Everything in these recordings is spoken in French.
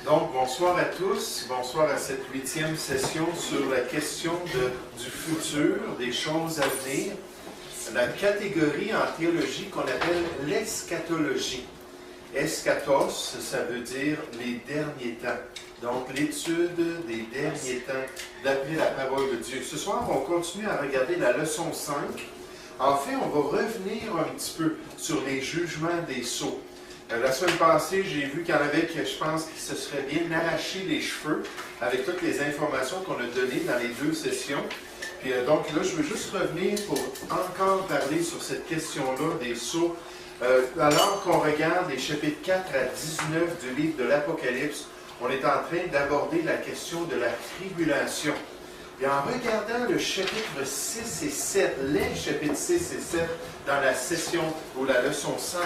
Donc, bonsoir à tous, bonsoir à cette 8e session sur la question du futur, des choses à venir. La catégorie en théologie qu'on appelle l'eschatologie. Eschatos, ça veut dire les derniers temps. Donc, l'étude des derniers temps d'après la parole de Dieu. Ce soir, on continue à regarder la leçon 5. En fait, on va revenir un petit peu sur les jugements des sceaux. La semaine passée, j'ai vu qu'il y en avait qui, je pense, qui se seraient bien arraché les cheveux avec toutes les informations qu'on a données dans les deux sessions. Puis, donc là, je veux juste revenir pour encore parler sur cette question-là des sceaux. Alors qu'on regarde les chapitres 4 à 19 du livre de l'Apocalypse, on est en train d'aborder la question de la tribulation. Et en regardant le chapitre 6 et 7, les chapitres 6 et 7 dans la session ou la leçon 5,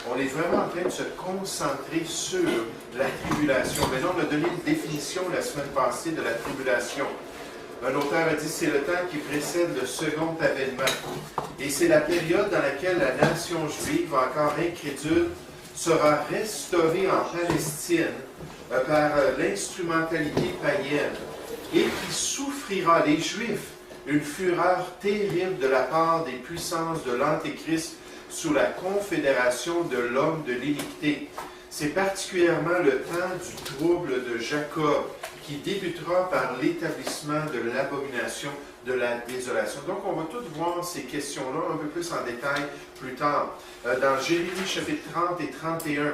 on est vraiment en train de se concentrer sur la tribulation. Maintenant, on a donné une définition la semaine passée de la tribulation. Un auteur a dit, c'est le temps qui précède le second avènement. Et c'est la période dans laquelle la nation juive, encore incrédule, sera restaurée en Palestine par l'instrumentalité païenne et qui souffrira, les Juifs, une fureur terrible de la part des puissances de l'Antéchrist sous la confédération de l'homme de l'iniquité. C'est particulièrement le temps du trouble de Jacob qui débutera par l'établissement de l'abomination de la désolation. Donc, on va tout voir ces questions-là un peu plus en détail plus tard. Dans Jérémie chapitre 30 et 31,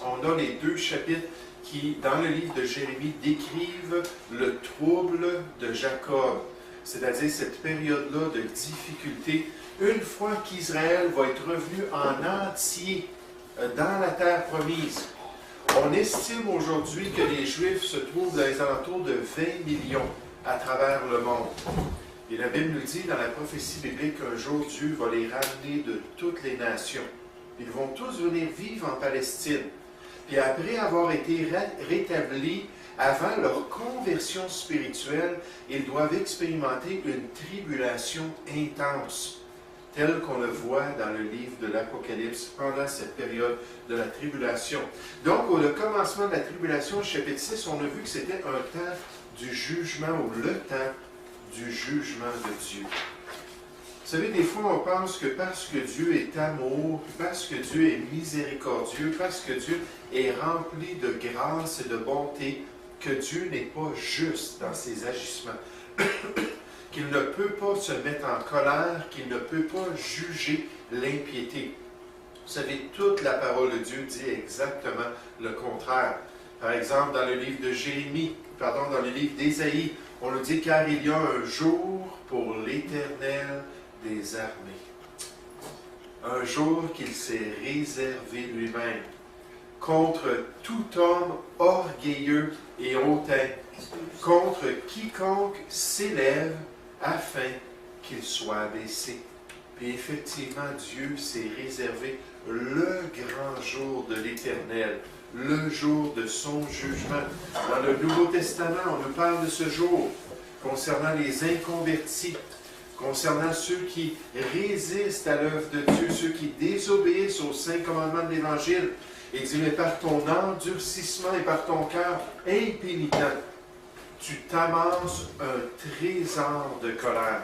on a les deux chapitres qui, dans le livre de Jérémie, décrivent le trouble de Jacob, c'est-à-dire cette période-là de difficulté, une fois qu'Israël va être revenu en entier dans la terre promise. On estime aujourd'hui que les Juifs se trouvent dans les alentours de 20 millions à travers le monde. Et la Bible nous dit dans la prophétie biblique qu'un jour Dieu va les ramener de toutes les nations. Ils vont tous venir vivre en Palestine. Puis après avoir été rétablis, avant leur conversion spirituelle, ils doivent expérimenter une tribulation intense, telle qu'on le voit dans le livre de l'Apocalypse pendant cette période de la tribulation. Donc, au commencement de la tribulation, chapitre 6, on a vu que c'était un temps du jugement, ou le temps du jugement de Dieu. Vous savez, des fois, on pense que parce que Dieu est amour, parce que Dieu est miséricordieux, parce que Dieu est rempli de grâce et de bonté, que Dieu n'est pas juste dans ses agissements, qu'il ne peut pas se mettre en colère, qu'il ne peut pas juger l'impiété. Vous savez, toute la parole de Dieu dit exactement le contraire. Par exemple, dans le livre de Jérémie, dans le livre d'Ésaïe, on nous dit « Car il y a un jour pour l'Éternel des armées. Un jour qu'il s'est réservé lui-même contre tout homme orgueilleux et hautain, contre quiconque s'élève afin qu'il soit abaissé. » Puis effectivement, Dieu s'est réservé le grand jour de l'Éternel, le jour de son jugement. Dans le Nouveau Testament, on nous parle de ce jour concernant les inconvertis, concernant ceux qui résistent à l'œuvre de Dieu, ceux qui désobéissent aux 5 commandements de l'Évangile. Il dit, mais par ton endurcissement et par ton cœur impénitent, tu t'amasses un trésor de colère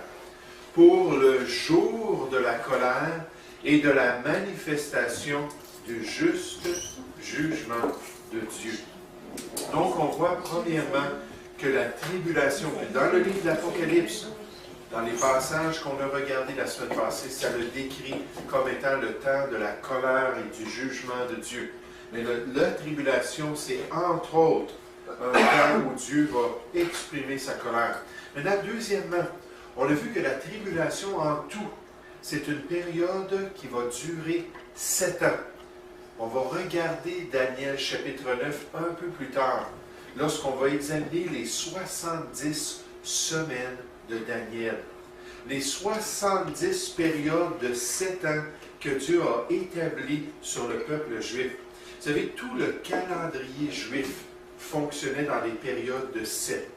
pour le jour de la colère et de la manifestation du juste jugement de Dieu. Donc, on voit premièrement que la tribulation, dans le livre de l'Apocalypse, dans les passages qu'on a regardés la semaine passée, ça le décrit comme étant le temps de la colère et du jugement de Dieu. Mais la tribulation, c'est entre autres un temps où Dieu va exprimer sa colère. Maintenant, deuxièmement, on a vu que la tribulation en tout, c'est une période qui va durer 7 ans. On va regarder Daniel chapitre 9 un peu plus tard, lorsqu'on va examiner les 70 semaines de Daniel. Les 70 périodes de 7 ans que Dieu a établies sur le peuple juif. Vous savez, tout le calendrier juif fonctionnait dans les périodes de 7.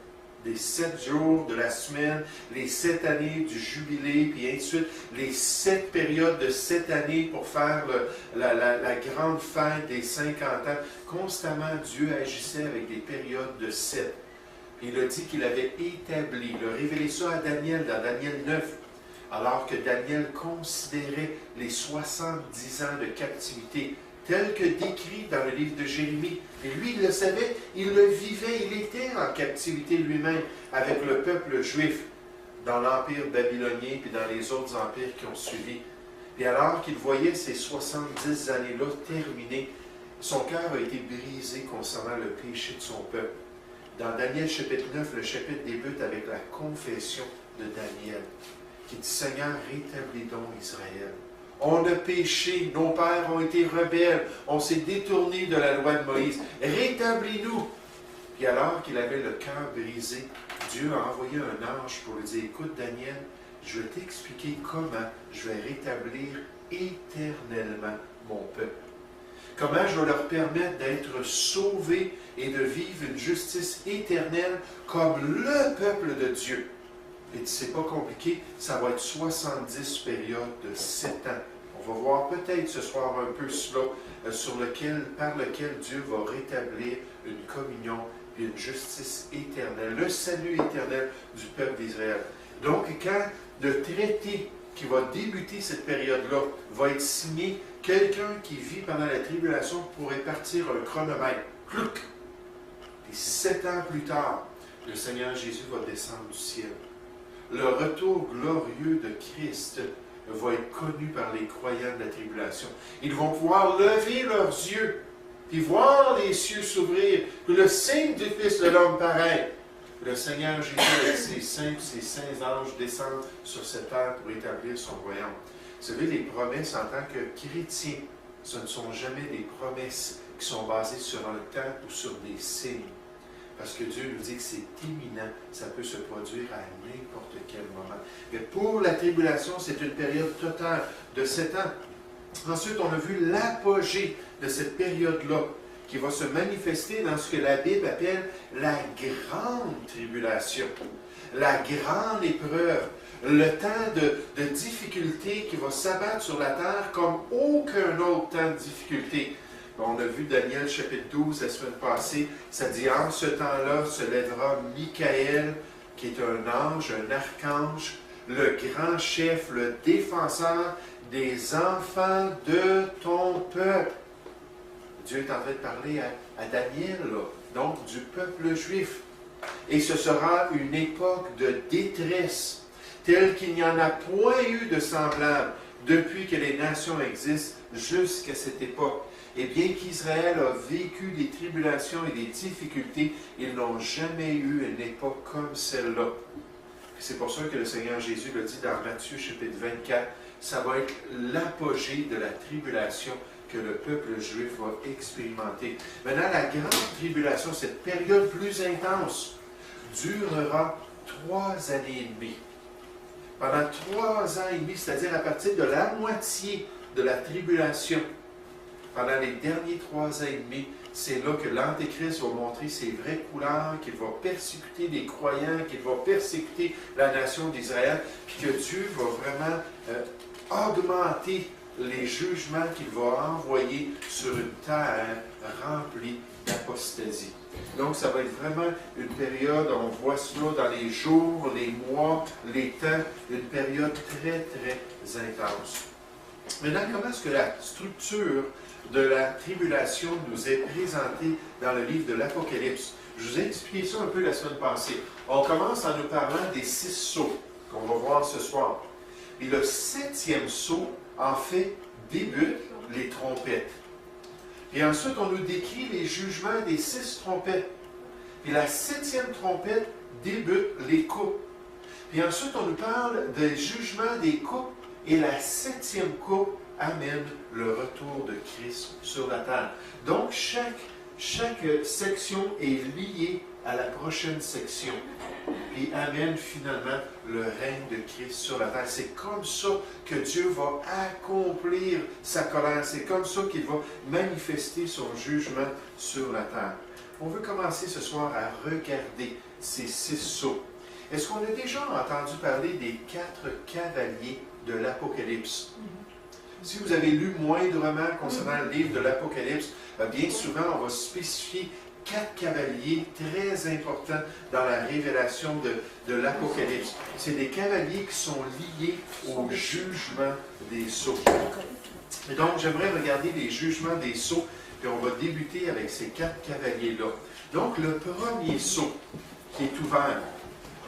des 7 jours de la semaine, les 7 années du jubilé, puis ainsi de suite, les 7 périodes de 7 années pour faire la grande fête des 50 ans. Constamment, Dieu agissait avec des périodes de 7. Il a dit qu'il avait établi, il a révélé ça à Daniel dans Daniel 9, alors que Daniel considérait les 70 ans de captivité, tel que décrit dans le livre de Jérémie. Et lui, il le savait, il le vivait, il était en captivité lui-même avec le peuple juif dans l'Empire babylonien et dans les autres empires qui ont suivi. Et alors qu'il voyait ces 70 années-là terminer, son cœur a été brisé concernant le péché de son peuple. Dans Daniel chapitre 9, le chapitre débute avec la confession de Daniel, qui dit « Seigneur, rétablis donc Israël. On a péché, nos pères ont été rebelles, on s'est détourné de la loi de Moïse. Rétablis-nous. » Puis alors qu'il avait le cœur brisé, Dieu a envoyé un ange pour lui dire « Écoute Daniel, je vais t'expliquer comment je vais rétablir éternellement mon peuple. Comment je vais leur permettre d'être sauvés et de vivre une justice éternelle comme le peuple de Dieu. » Et c'est pas compliqué, ça va être 70 périodes de 7 ans. On va voir peut-être ce soir un peu cela, par lequel Dieu va rétablir une communion et une justice éternelle, le salut éternel du peuple d'Israël. Donc, quand le traité qui va débuter cette période-là va être signé, quelqu'un qui vit pendant la tribulation pourrait partir un chronomètre. Clouc! Et 7 ans plus tard, le Seigneur Jésus va descendre du ciel. Le retour glorieux de Christ va être connu par les croyants de la tribulation. Ils vont pouvoir lever leurs yeux, puis voir les cieux s'ouvrir, puis le signe du Fils de l'homme paraître. Le Seigneur Jésus avec ses saints et ses saints anges descendent sur cette terre pour établir son royaume. Vous savez, les promesses en tant que chrétiens, ce ne sont jamais des promesses qui sont basées sur un temps ou sur des signes. Parce que Dieu nous dit que c'est imminent, ça peut se produire à n'importe quel moment. Mais pour la tribulation, c'est une période totale de 7 ans. Ensuite, on a vu l'apogée de cette période-là, qui va se manifester dans ce que la Bible appelle la grande tribulation, la grande épreuve, le temps de difficulté qui va s'abattre sur la terre comme aucun autre temps de difficulté. On a vu Daniel chapitre 12 la semaine passée, ça dit « En ce temps-là se lèvera Michaël, qui est un ange, un archange, le grand chef, le défenseur des enfants de ton peuple. » Dieu est en train de parler à Daniel, là, donc du peuple juif. Et ce sera une époque de détresse, telle qu'il n'y en a point eu de semblable depuis que les nations existent jusqu'à cette époque. Et bien qu'Israël a vécu des tribulations et des difficultés, ils n'ont jamais eu une époque comme celle-là. C'est pour ça que le Seigneur Jésus le dit dans Matthieu chapitre 24, ça va être l'apogée de la tribulation que le peuple juif va expérimenter. Maintenant, la grande tribulation, cette période plus intense, durera 3 années et demie. Pendant 3 ans et demi, c'est-à-dire à partir de la moitié de la tribulation, pendant les derniers 3 ans et demi, c'est là que l'Antéchrist va montrer ses vraies couleurs, qu'il va persécuter les croyants, qu'il va persécuter la nation d'Israël, puis que Dieu va vraiment augmenter les jugements qu'il va envoyer sur une terre remplie d'apostasie. Donc, ça va être vraiment une période, on voit cela dans les jours, les mois, les temps, une période très, très intense. Maintenant, comment est-ce que la structure de la tribulation nous est présentée dans le livre de l'Apocalypse? Je vous ai expliqué ça un peu la semaine passée. On commence en nous parlant des 6 sceaux qu'on va voir ce soir. Et le 7e sceau, en fait, débute les trompettes. Et ensuite, on nous décrit les jugements des 6 trompettes. Et la 7e trompette débute les coupes. Et ensuite, on nous parle des jugements des coupes. Et la 7e coupe amène le retour de Christ sur la terre. Donc, chaque section est liée à la prochaine section et amène finalement le règne de Christ sur la terre. C'est comme ça que Dieu va accomplir sa colère. C'est comme ça qu'il va manifester son jugement sur la terre. On veut commencer ce soir à regarder ces 6 sceaux. Est-ce qu'on a déjà entendu parler des 4 cavaliers de l'Apocalypse? Si vous avez lu moindrement concernant le livre de l'Apocalypse, bien souvent on va spécifier 4 cavaliers très importants dans la révélation de l'Apocalypse. C'est des cavaliers qui sont liés au jugement des sceaux. Et donc, j'aimerais regarder les jugements des sceaux, puis on va débuter avec ces 4 cavaliers-là. Donc, le premier sceau qui est ouvert,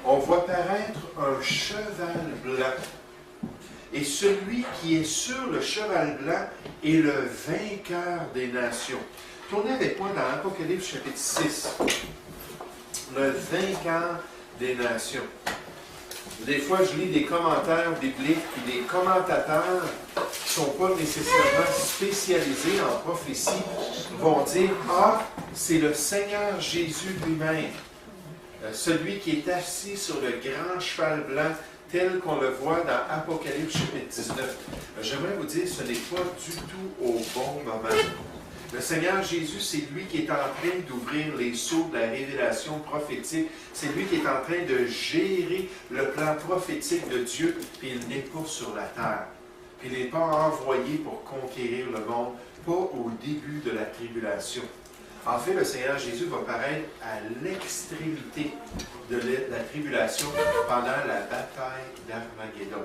on voit paraître un cheval blanc. Et celui qui est sur le cheval blanc est le vainqueur des nations. Tournez avec moi dans Apocalypse chapitre 6. Le vainqueur des nations. Des fois, je lis des commentaires bibliques, puis des commentateurs qui ne sont pas nécessairement spécialisés en prophétie vont dire « Ah, c'est le Seigneur Jésus lui-même, celui qui est assis sur le grand cheval blanc, tel qu'on le voit dans Apocalypse chapitre 19. » J'aimerais vous dire, ce n'est pas du tout au bon moment. Le Seigneur Jésus, c'est lui qui est en train d'ouvrir les sceaux de la révélation prophétique. C'est lui qui est en train de gérer le plan prophétique de Dieu, puis il n'est pas sur la terre. Puis il n'est pas envoyé pour conquérir le monde, pas au début de la tribulation. En fait, le Seigneur Jésus va paraître à l'extrémité de la tribulation pendant la bataille d'Armageddon.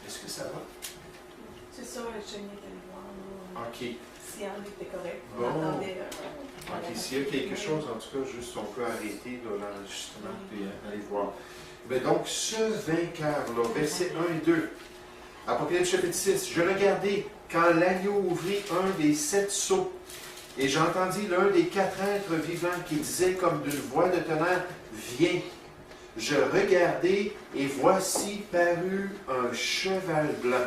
Est-ce que ça va? C'est ça, je suis allé voir. OK. Si Anne était correct. Bon. OK, s'il y a quelque chose, en tout cas, juste on peut arrêter l'enregistrement et aller voir. Mais donc, ce vainqueur-là, versets 1 et 2, Apocalypse chapitre 6, « Je regardai quand l'agneau ouvrit un des 7 sceaux, et j'entendis l'un des 4 êtres vivants qui disait comme d'une voix de tonnerre, « Viens !» Je regardai, et voici parut un cheval blanc.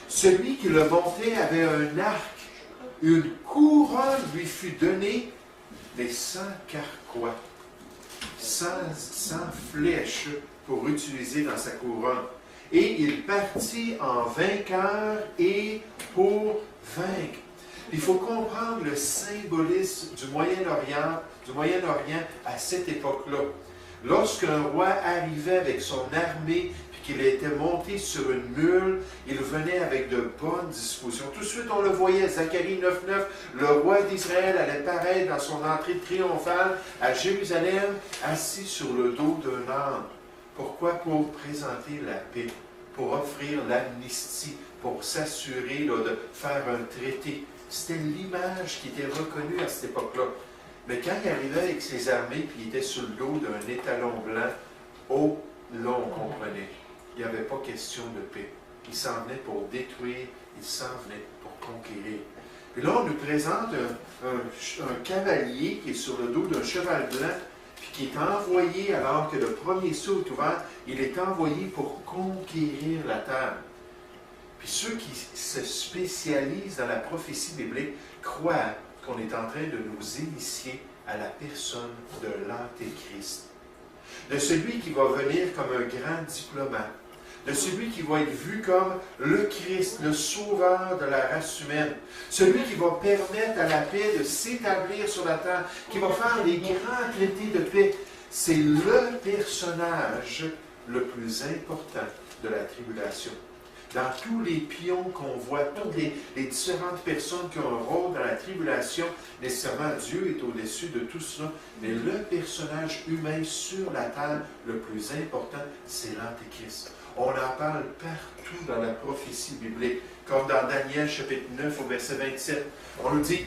Celui qui le montait avait un arc. Une couronne lui fut donnée, mais sans carquois, sans flèche pour utiliser dans sa couronne. Et il partit en vainqueur et pour vaincre. Il faut comprendre le symbolisme du Moyen-Orient à cette époque-là. Lorsqu'un roi arrivait avec son armée, qu'il était monté sur une mule, il venait avec de bonnes dispositions. Tout de suite, on le voyait, Zacharie 9.9, le roi d'Israël allait paraître dans son entrée triomphale à Jérusalem, assis sur le dos d'un âne. Pourquoi? Pour présenter la paix, pour offrir l'amnistie, pour s'assurer de faire un traité. C'était l'image qui était reconnue à cette époque-là. Mais quand il arrivait avec ses armées, puis il était sur le dos d'un étalon blanc, oh, là, on comprenait. Il n'y avait pas question de paix. Il s'en venait pour détruire, il s'en venait pour conquérir. Puis là, on nous présente un cavalier qui est sur le dos d'un cheval blanc, puis qui est envoyé, alors que le premier sceau est ouvert, il est envoyé pour conquérir la terre. Puis ceux qui se spécialisent dans la prophétie biblique croient qu'on est en train de nous initier à la personne de l'Antéchrist. De celui qui va venir comme un grand diplomate, de celui qui va être vu comme le Christ, le sauveur de la race humaine, celui qui va permettre à la paix de s'établir sur la terre, qui va faire des grands traités de paix. C'est le personnage le plus important de la tribulation. Dans tous les pions qu'on voit, toutes les différentes personnes qui ont un rôle dans la tribulation, nécessairement Dieu est au-dessus de tout cela, mais le personnage humain sur la terre le plus important, c'est l'Antéchrist. On en parle partout dans la prophétie biblique, comme dans Daniel chapitre 9 au verset 27. On nous dit,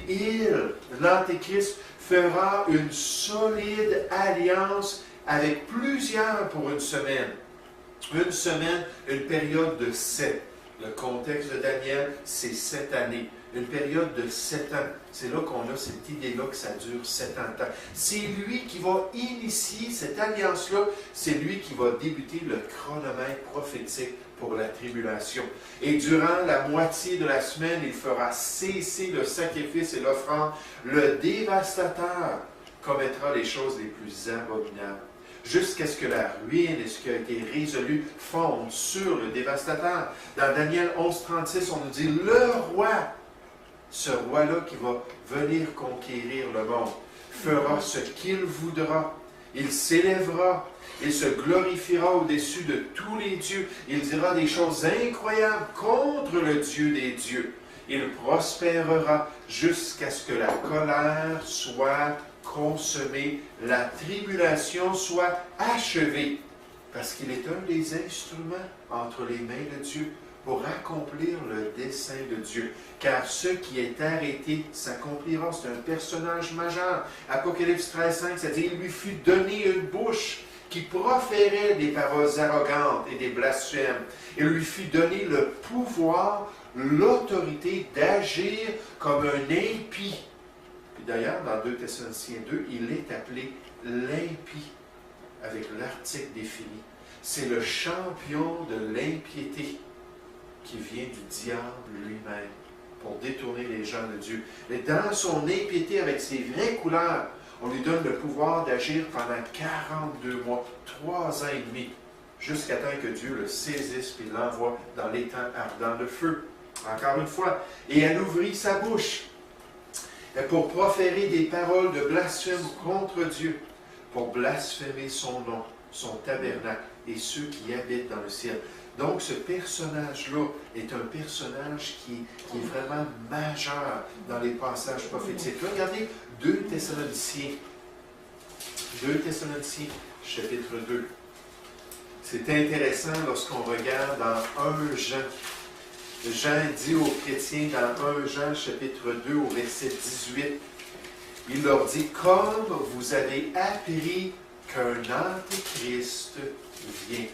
l'Antéchrist, fera une solide alliance avec plusieurs pour une semaine. Une semaine, une période de 7. Le contexte de Daniel, c'est 7 années. Une période de 7 ans. C'est là qu'on a cette idée-là que ça dure 7 ans de temps. C'est lui qui va initier cette alliance-là. C'est lui qui va débuter le chronomètre prophétique pour la tribulation. Et durant la moitié de la semaine, il fera cesser le sacrifice et l'offrande. Le dévastateur commettra les choses les plus abominables, jusqu'à ce que la ruine et ce qui a été résolu fondent sur le dévastateur. Dans Daniel 11.36, on nous dit, le roi, ce roi-là qui va venir conquérir le monde, fera ce qu'il voudra. Il s'élèvera, il se glorifiera au-dessus de tous les dieux. Il dira des choses incroyables contre le Dieu des dieux. Il prospérera jusqu'à ce que la colère soit consommée, la tribulation soit achevée, parce qu'il est un des instruments entre les mains de Dieu pour accomplir le dessein de Dieu. Car ce qui est arrêté s'accomplira. C'est un personnage majeur. Apocalypse 13:5, ça dit, il lui fut donné une bouche qui proférait des paroles arrogantes et des blasphèmes. Il lui fut donné le pouvoir, l'autorité d'agir comme un impie. Puis d'ailleurs, dans 2 Thessaloniciens 2, il est appelé l'impie, avec l'article défini. C'est le champion de l'impiété qui vient du diable lui-même pour détourner les gens de Dieu. Et dans son impiété, avec ses vraies couleurs, on lui donne le pouvoir d'agir pendant 42 mois, 3 ans et demi, jusqu'à temps que Dieu le saisisse et l'envoie dans l'étang ardent de feu. Encore une fois, et elle ouvrit sa bouche pour proférer des paroles de blasphème contre Dieu, pour blasphémer son nom, son tabernacle et ceux qui habitent dans le ciel. Donc, ce personnage-là est un personnage qui est vraiment majeur dans les passages prophétiques. Regardez 2 Thessaloniciens. 2 Thessaloniciens, chapitre 2. C'est intéressant lorsqu'on regarde dans 1 Jean. Jean dit aux chrétiens dans 1 Jean, chapitre 2, au verset 18, il leur dit, « Comme vous avez appris qu'un antéchrist vient. »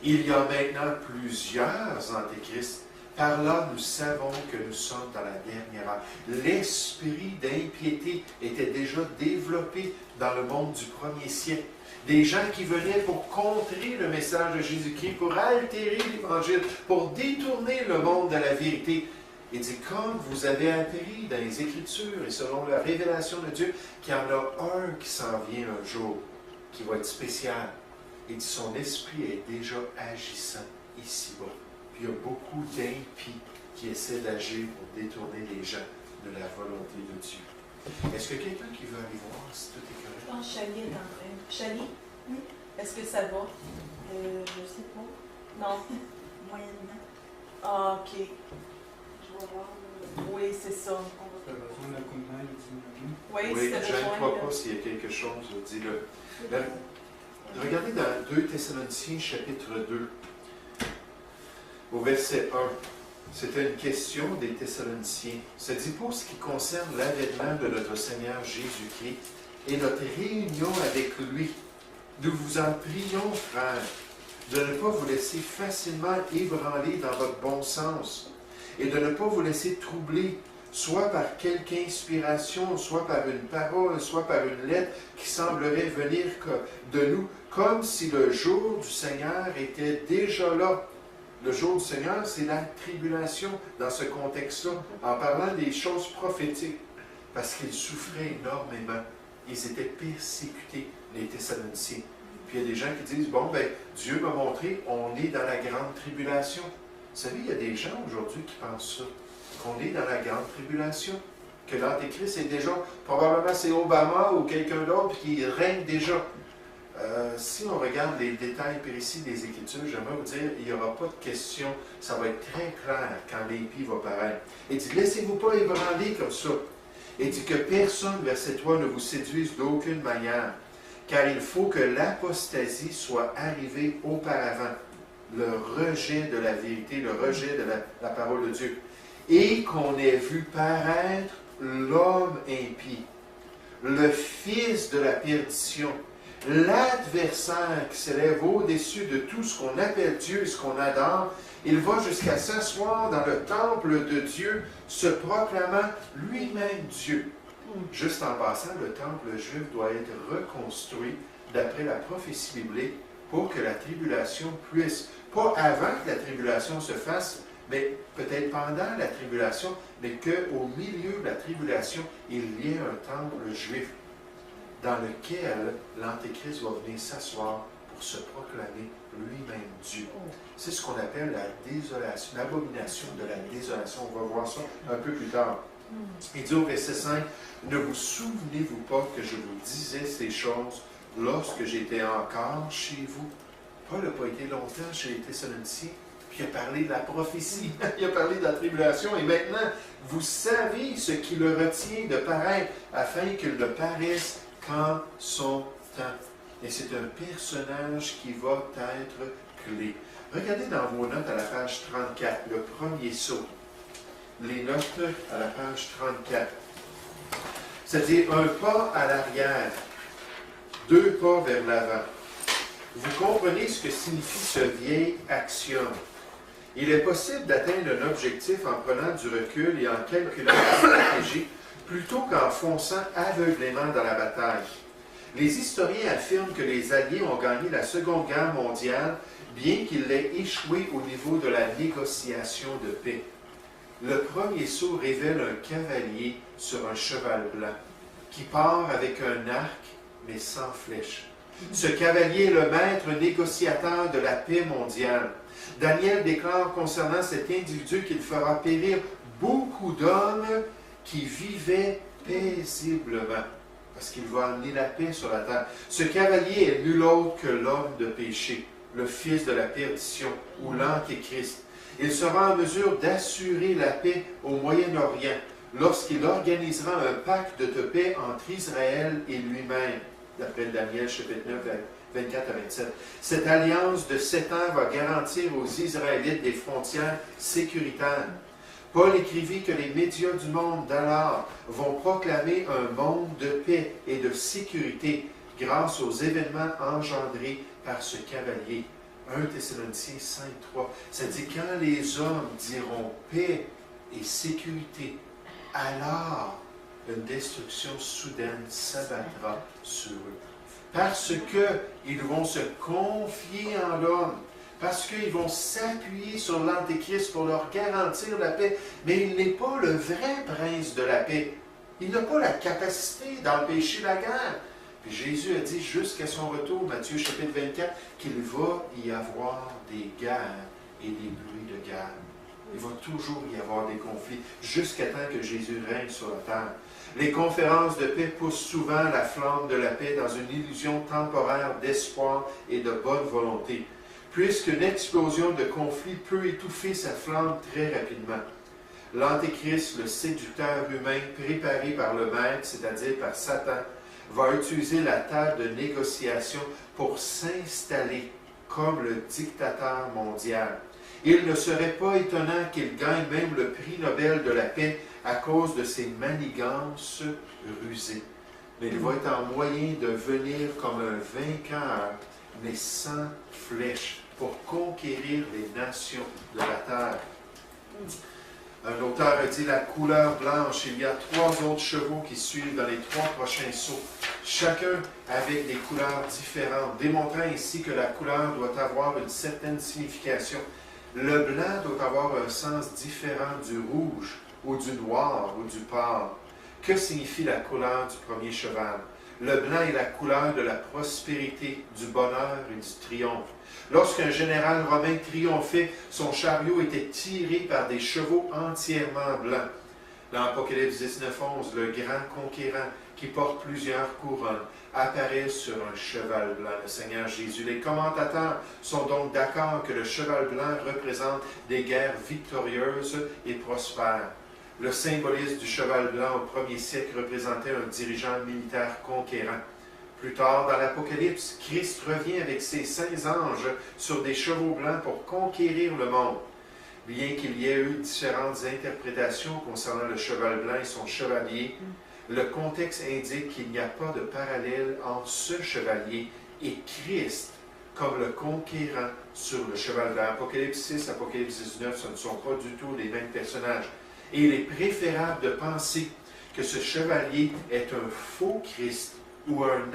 Il y a maintenant plusieurs antéchrists. Par là, nous savons que nous sommes dans la dernière heure. L'esprit d'impiété était déjà développé dans le monde du 1er siècle. Des gens qui venaient pour contrer le message de Jésus-Christ, pour altérer l'Évangile, pour détourner le monde de la vérité. Il dit, comme vous avez appris dans les Écritures et selon la révélation de Dieu, qu'il y en a un qui s'en vient un jour, qui va être spécial. Il dit, son esprit est déjà agissant ici-bas. Puis il y a beaucoup d'impies qui essaient d'agir pour détourner les gens de la volonté de Dieu. Est-ce que quelqu'un qui veut aller voir si tout est correct? Je pense que Chali est en train. Chali, est-ce que ça va? Je sais pas. Non? Moyennement. Ah, ok. Je vais voir. Oui, c'est ça. Tu as besoin d'un coup de main, dis-moi. Oui, Oui, si t'as gêne-toi besoin. pas s'il y a quelque chose, dis-le. Regardez dans 2 Thessaloniciens, chapitre 2, au verset 1. C'était une question des Thessaloniciens. Ça dit, pour ce qui concerne l'avènement de notre Seigneur Jésus-Christ et notre réunion avec lui, nous vous en prions, frères, de ne pas vous laisser facilement ébranler dans votre bon sens et de ne pas vous laisser troubler, soit par quelque inspiration, soit par une parole, soit par une lettre qui semblerait venir de nous, comme si le jour du Seigneur était déjà là. Le jour du Seigneur, c'est la tribulation dans ce contexte-là, en parlant des choses prophétiques, parce qu'ils souffraient énormément. Ils étaient persécutés, les Thessaloniciens. Puis il y a des gens qui disent, bon, ben Dieu m'a montré, on est dans la grande tribulation. Vous savez, il y a des gens aujourd'hui qui pensent ça, qu'on est dans la grande tribulation, que l'Antéchrist est déjà, probablement c'est Obama ou quelqu'un d'autre qui règne déjà. Si on regarde les détails précis des Écritures, j'aimerais vous dire, il n'y aura pas de question, ça va être très clair quand l'impie va paraître. Il dit, laissez-vous pas ébranler comme ça. Il dit que personne, verset 3, ne vous séduise d'aucune manière, car il faut que l'apostasie soit arrivée auparavant, le rejet de la vérité, le rejet de la parole de Dieu, et qu'on ait vu paraître l'homme impie, le fils de la perdition, l'adversaire qui s'élève au-dessus de tout ce qu'on appelle Dieu et ce qu'on adore. Il va jusqu'à s'asseoir dans le temple de Dieu, se proclamant lui-même Dieu. Juste en passant, le temple juif doit être reconstruit d'après la prophétie biblique pour que la tribulation puisse, pas avant que la tribulation se fasse, mais peut-être pendant la tribulation, mais qu'au milieu de la tribulation, il y ait un temple juif dans lequel l'Antéchrist va venir s'asseoir pour se proclamer lui-même Dieu. C'est ce qu'on appelle la désolation, l'abomination de la désolation. On va voir ça un peu plus tard. Il dit au verset 5, « Ne vous souvenez-vous pas que je vous disais ces choses lorsque j'étais encore chez vous. Paul n'a pas été longtemps chez les Thessaloniciens, puis il a parlé de la prophétie, il a parlé de la tribulation, et maintenant, vous savez ce qui le retient de paraître, afin qu'il ne paraisse qu'en son temps. Et c'est un personnage qui va être clé. Regardez dans vos notes à la page 34, le premier saut. Les notes à la page 34. C'est-à-dire un pas à l'arrière, 2 pas vers l'avant. Vous comprenez ce que signifie ce vieil axiome. Il est possible d'atteindre un objectif en prenant du recul et en calculant la stratégie plutôt qu'en fonçant aveuglément dans la bataille. Les historiens affirment que les Alliés ont gagné la Seconde Guerre mondiale, bien qu'ils aient échoué au niveau de la négociation de paix. Le premier saut révèle un cavalier sur un cheval blanc, qui part avec un arc, mais sans flèche. Ce cavalier est le maître négociateur de la paix mondiale. Daniel déclare concernant cet individu qu'il fera périr beaucoup d'hommes qui vivaient paisiblement, parce qu'il va amener la paix sur la terre. Ce cavalier est nul autre que l'homme de péché, le fils de la perdition, ou l'Antéchrist. Il sera en mesure d'assurer la paix au Moyen-Orient lorsqu'il organisera un pacte de paix entre Israël et lui-même, d'après Daniel chapitre 9, 24 à 27. Cette alliance de 7 ans va garantir aux Israélites des frontières sécuritaires. Paul écrivit que les médias du monde d'alors vont proclamer un monde de paix et de sécurité grâce aux événements engendrés par ce cavalier. 1 Thessaloniciens 5, 3. Ça dit quand les hommes diront paix et sécurité, alors une destruction soudaine s'abattra sur eux. Parce qu'ils vont se confier en l'homme, parce qu'ils vont s'appuyer sur l'Antéchrist pour leur garantir la paix, mais il n'est pas le vrai prince de la paix. Il n'a pas la capacité d'empêcher la guerre. Puis Jésus a dit jusqu'à son retour, Matthieu chapitre 24, qu'il va y avoir des guerres et des bruits de guerre. Il va toujours y avoir des conflits, jusqu'à temps que Jésus règne sur la terre. Les conférences de paix poussent souvent la flamme de la paix dans une illusion temporaire d'espoir et de bonne volonté, puisqu'une explosion de conflit peut étouffer sa flamme très rapidement. L'Antéchrist, le séducteur humain préparé par le Maître, c'est-à-dire par Satan, va utiliser la table de négociation pour s'installer comme le dictateur mondial. Il ne serait pas étonnant qu'il gagne même le prix Nobel de la paix à cause de ses manigances rusées. Mais il va être en moyen de venir comme un vainqueur, mais sans flèche, pour conquérir les nations de la terre. Un auteur a dit la couleur blanche. Il y a 3 autres chevaux qui suivent dans les 3 prochains sauts, chacun avec des couleurs différentes, démontrant ainsi que la couleur doit avoir une certaine signification. Le blanc doit avoir un sens différent du rouge, ou du noir, ou du pâle. Que signifie la couleur du premier cheval? Le blanc est la couleur de la prospérité, du bonheur et du triomphe. Lorsqu'un général romain triomphait, son chariot était tiré par des chevaux entièrement blancs. Dans Apocalypse 19:11, le grand conquérant, qui porte plusieurs couronnes, apparaît sur un cheval blanc, le Seigneur Jésus. Les commentateurs sont donc d'accord que le cheval blanc représente des guerres victorieuses et prospères. Le symbolisme du cheval blanc au 1er siècle représentait un dirigeant militaire conquérant. Plus tard dans l'Apocalypse, Christ revient avec ses 5 anges sur des chevaux blancs pour conquérir le monde. Bien qu'il y ait eu différentes interprétations concernant le cheval blanc et son chevalier, le contexte indique qu'il n'y a pas de parallèle entre ce chevalier et Christ comme le conquérant sur le cheval blanc. Apocalypse 6, Apocalypse 19, ce ne sont pas du tout les mêmes personnages. Et il est préférable de penser que ce chevalier est un faux Christ ou un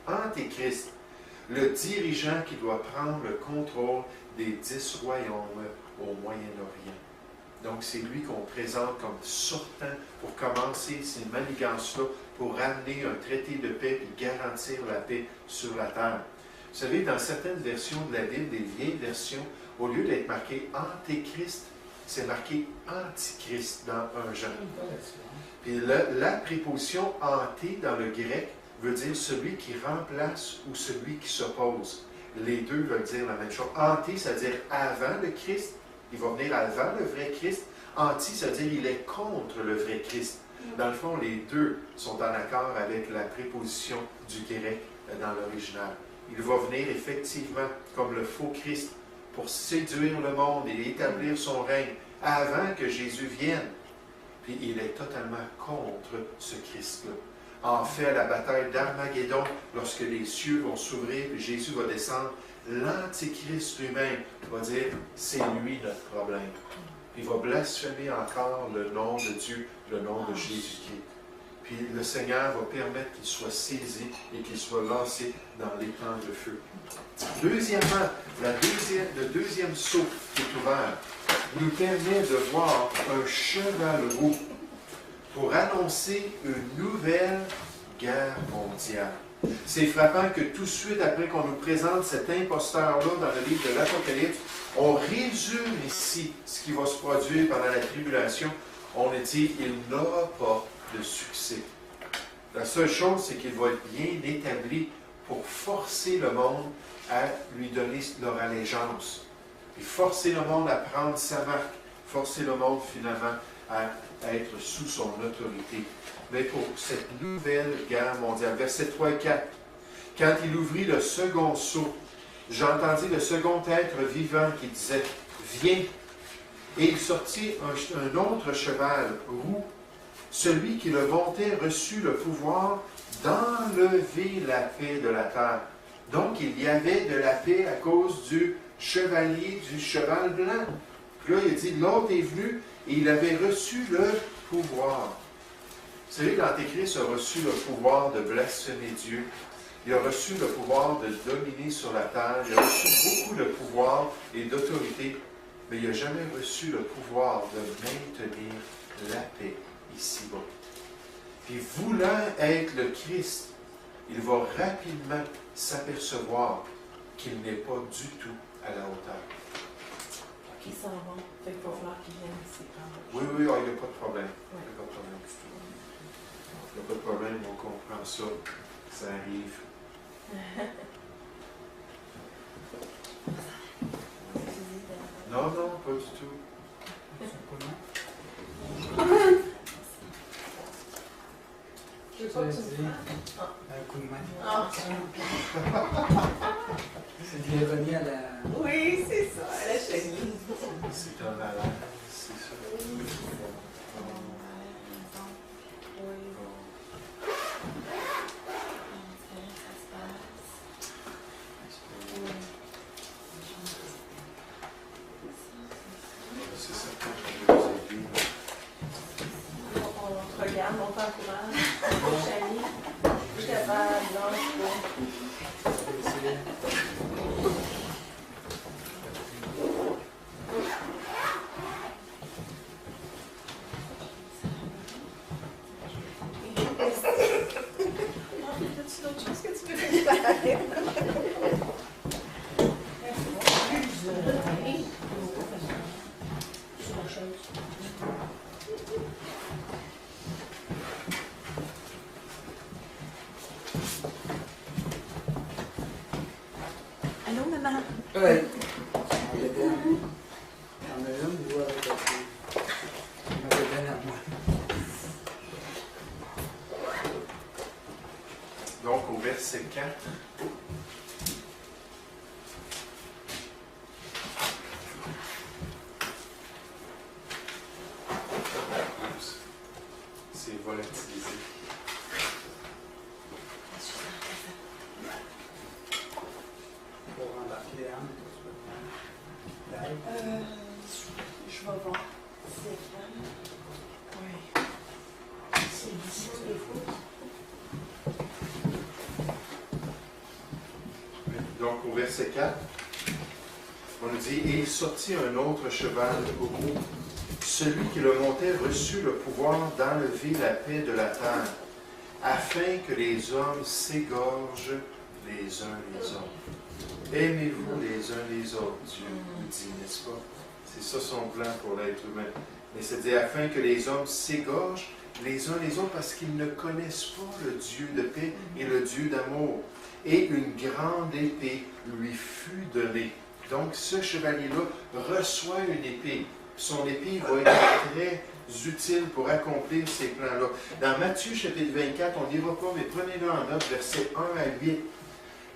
antéchrist, le dirigeant qui doit prendre le contrôle des 10 royaumes au Moyen-Orient. Donc, c'est lui qu'on présente comme sortant pour commencer ces manigances-là, pour ramener un traité de paix et garantir la paix sur la terre. Vous savez, dans certaines versions de la Bible, des vieilles versions, au lieu d'être marqué Antéchrist, c'est marqué Antichrist dans 1 Jean. Puis la préposition anté dans le grec veut dire celui qui remplace ou celui qui s'oppose. Les deux veulent dire la même chose. Anti, ça veut dire avant le Christ. Il va venir avant le vrai Christ. Anti, ça veut dire il est contre le vrai Christ. Dans le fond, les deux sont en accord avec la préposition du grec dans l'original. Il va venir effectivement comme le faux Christ pour séduire le monde et établir son règne avant que Jésus vienne. Puis il est totalement contre ce Christ-là. En fait, à la bataille d'Armageddon, lorsque les cieux vont s'ouvrir et Jésus va descendre, l'Antichrist lui-même va dire « c'est lui notre problème ». Il va blasphémer encore le nom de Dieu, le nom de Jésus-Christ. Puis le Seigneur va permettre qu'il soit saisi et qu'il soit lancé dans l'étang de feu. Deuxièmement, le deuxième sceau qui est ouvert nous permet de voir un cheval roux pour annoncer une nouvelle guerre mondiale. C'est frappant que tout de suite après qu'on nous présente cet imposteur-là dans le livre de l'Apocalypse, on résume ici ce qui va se produire pendant la tribulation. On a dit il n'aura pas de succès. La seule chose, c'est qu'il va être bien établi pour forcer le monde à lui donner leur allégeance. Et forcer le monde à prendre sa marque. Forcer le monde finalement à être sous son autorité. Mais pour cette nouvelle guerre mondiale, versets 3 et 4, quand il ouvrit le second sceau, j'entendis le second être vivant qui disait « Viens ». Et il sortit un autre cheval roux. Celui qui le montait reçut le pouvoir d'enlever la paix de la terre. Donc, il y avait de la paix à cause du chevalier, du cheval blanc. Puis là, il dit, l'autre est venu et il avait reçu le pouvoir. Vous savez, l'Antéchrist a reçu le pouvoir de blasphémer Dieu. Il a reçu le pouvoir de dominer sur la terre. Il a reçu beaucoup de pouvoir et d'autorité. Mais il n'a jamais reçu le pouvoir de maintenir la paix ici-bas. Puis voulant être le Christ, il va rapidement s'apercevoir qu'il n'est pas du tout à la hauteur. Qui s'en vont. Fait qu'il va falloir qu'ils viennent ici. Oui, il n'y a pas de problème. Il n'y a pas de problème du tout. Il n'y a pas de problème, on comprend ça. Ça arrive. Non, pas du tout. Je veux pas que tu me fasses. Un coup de main. Ah. C'est bienvenue à la... Oui, c'est ça, à la chenille. C'est un malade, c'est ça. Oui. C'est ça que je veux vous aider. On regarde, on t'encourage. Chani, je suis capable, lâche As-tu d'autres choses que tu peux faire? Allô, maman? Oui. Il y en a une, je vois avec la fille. Il m'avait donné à moi. Donc, au verset 4, c'est volatilisé. Pour embarquer Anne, tu peux faire. Je vais voir. C'est calme. Oui. C'est ici, des fois. Donc, au verset 4, on nous dit « Et il sortit un autre cheval roux. Celui qui le montait reçut le pouvoir d'enlever la paix de la terre, afin que les hommes s'égorgent les uns les autres. Aimez-vous les uns les autres, Dieu nous dit, n'est-ce pas? C'est ça son plan pour l'être humain. Mais c'est-à-dire afin que les hommes s'égorgent les uns les autres parce qu'ils ne connaissent pas le Dieu de paix et le Dieu d'amour. Et une grande épée lui fut donnée. Donc, ce chevalier-là reçoit une épée. Son épée va être très utile pour accomplir ces plans-là. Dans Matthieu chapitre 24, on ne lira pas, mais prenez-le en note, versets 1 à 8.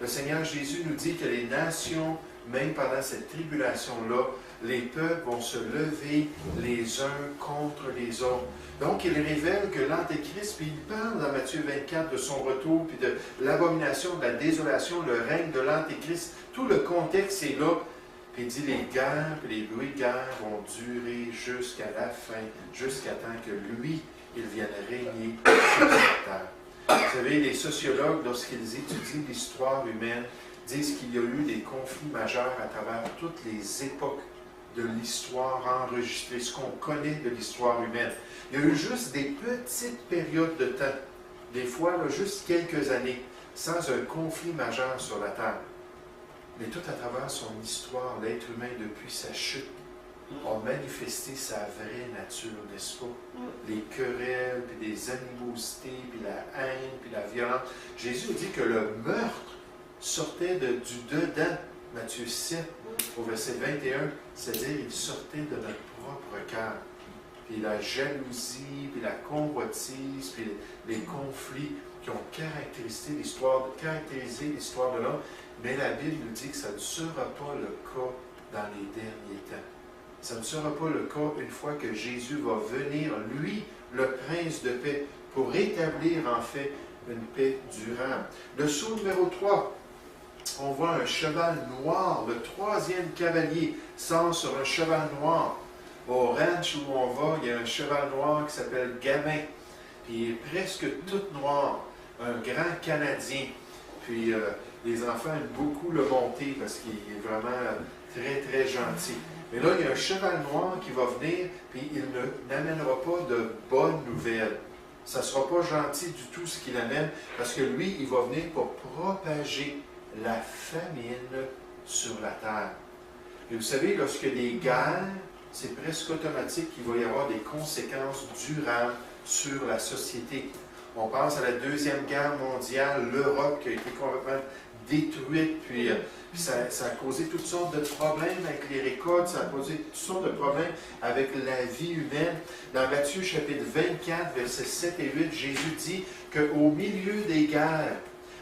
Le Seigneur Jésus nous dit que les nations, même pendant cette tribulation-là, les peuples vont se lever les uns contre les autres. Donc, il révèle que l'Antéchrist, puis il parle dans Matthieu 24 de son retour, puis de l'abomination, de la désolation, le règne de l'Antéchrist. Tout le contexte est là. Puis il dit les guerres, puis les bruits de guerre vont durer jusqu'à la fin, jusqu'à temps que lui, il vienne régner sur cette terre. Vous savez, les sociologues, lorsqu'ils étudient l'histoire humaine, disent qu'il y a eu des conflits majeurs à travers toutes les époques de l'histoire enregistrée, ce qu'on connaît de l'histoire humaine. Il y a eu juste des petites périodes de temps, des fois là, juste quelques années, sans un conflit majeur sur la Terre. Mais tout à travers son histoire, l'être humain, depuis sa chute, a manifesté sa vraie nature, n'est-ce pas? Les querelles, puis les animosités, puis la haine, puis la violence. Jésus dit que le meurtre sortait du dedans, Matthieu 7, au verset 21, c'est-à-dire il sortait de notre propre cœur. Puis la jalousie, puis la convoitise, puis les conflits qui ont caractérisé l'histoire de l'homme. Mais la Bible nous dit que ça ne sera pas le cas dans les derniers temps. Ça ne sera pas le cas une fois que Jésus va venir, lui, le prince de paix, pour établir en fait une paix durable. Le saut numéro 3, on voit un cheval noir, le troisième cavalier sort sur un cheval noir. Au ranch où on va, il y a un cheval noir qui s'appelle Gamin, puis il est presque tout noir, un grand Canadien. Puis les enfants aiment beaucoup le monter parce qu'il est vraiment très, très gentil. Mais là, il y a un cheval noir qui va venir, puis il n'amènera pas de bonnes nouvelles. Ça ne sera pas gentil du tout ce qu'il amène, parce que lui, il va venir pour propager la famine sur la terre. Et vous savez, lorsque des guerres, c'est presque automatique qu'il va y avoir des conséquences durables sur la société. On pense à la Deuxième Guerre mondiale, l'Europe qui a été complètement détruite, puis ça a causé toutes sortes de problèmes avec les récoltes, ça a causé toutes sortes de problèmes avec la vie humaine. Dans Matthieu chapitre 24, versets 7 et 8, Jésus dit qu'au milieu des guerres,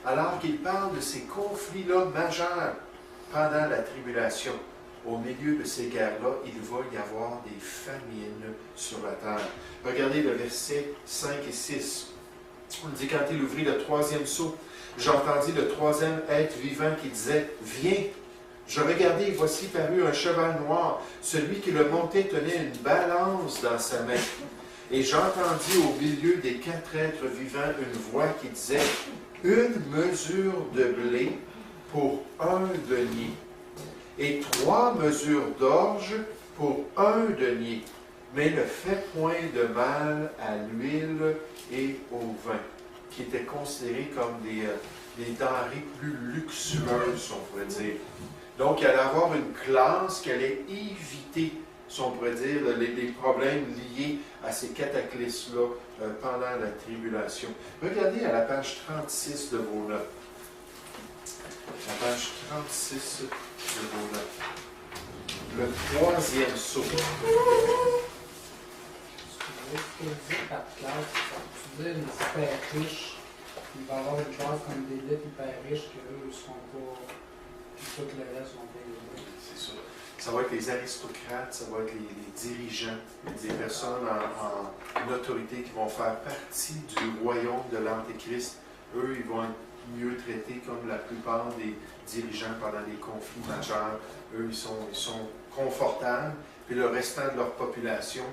alors qu'il parle de ces conflits-là majeurs pendant la tribulation, au milieu de ces guerres-là, il va y avoir des famines sur la terre. Regardez le verset 5 et 6. On dit, quand il ouvrit le troisième sceau, j'entendis le troisième être vivant qui disait, « Viens !» Je regardai, et voici parut un cheval noir. Celui qui le montait tenait une balance dans sa main. Et j'entendis au milieu des quatre êtres vivants une voix qui disait, « Une mesure de blé pour un denier, et 3 mesures d'orge pour un denier, mais ne fais point de mal à l'huile et au vin, qui étaient considérés comme des denrées plus luxueuses, on pourrait dire. Donc, il allait avoir une classe qui allait éviter, si on pourrait dire, les problèmes liés à ces cataclysmes-là pendant la tribulation. Regardez à la page 36 de vos notes. La page 36 de vos notes. Le troisième sceau. Ce que dit par classe, tu dis une super riche, il va y avoir une classe comme des lettres hyper riches qu'eux ne seront pas, puis tout le reste sont pas élevés. C'est ça. Ça va être les aristocrates, ça va être les dirigeants, des personnes en autorité qui vont faire partie du royaume de l'Antéchrist. Eux, ils vont être mieux traités comme la plupart des dirigeants pendant des conflits majeurs. Eux, ils sont confortables, puis le restant de leur population,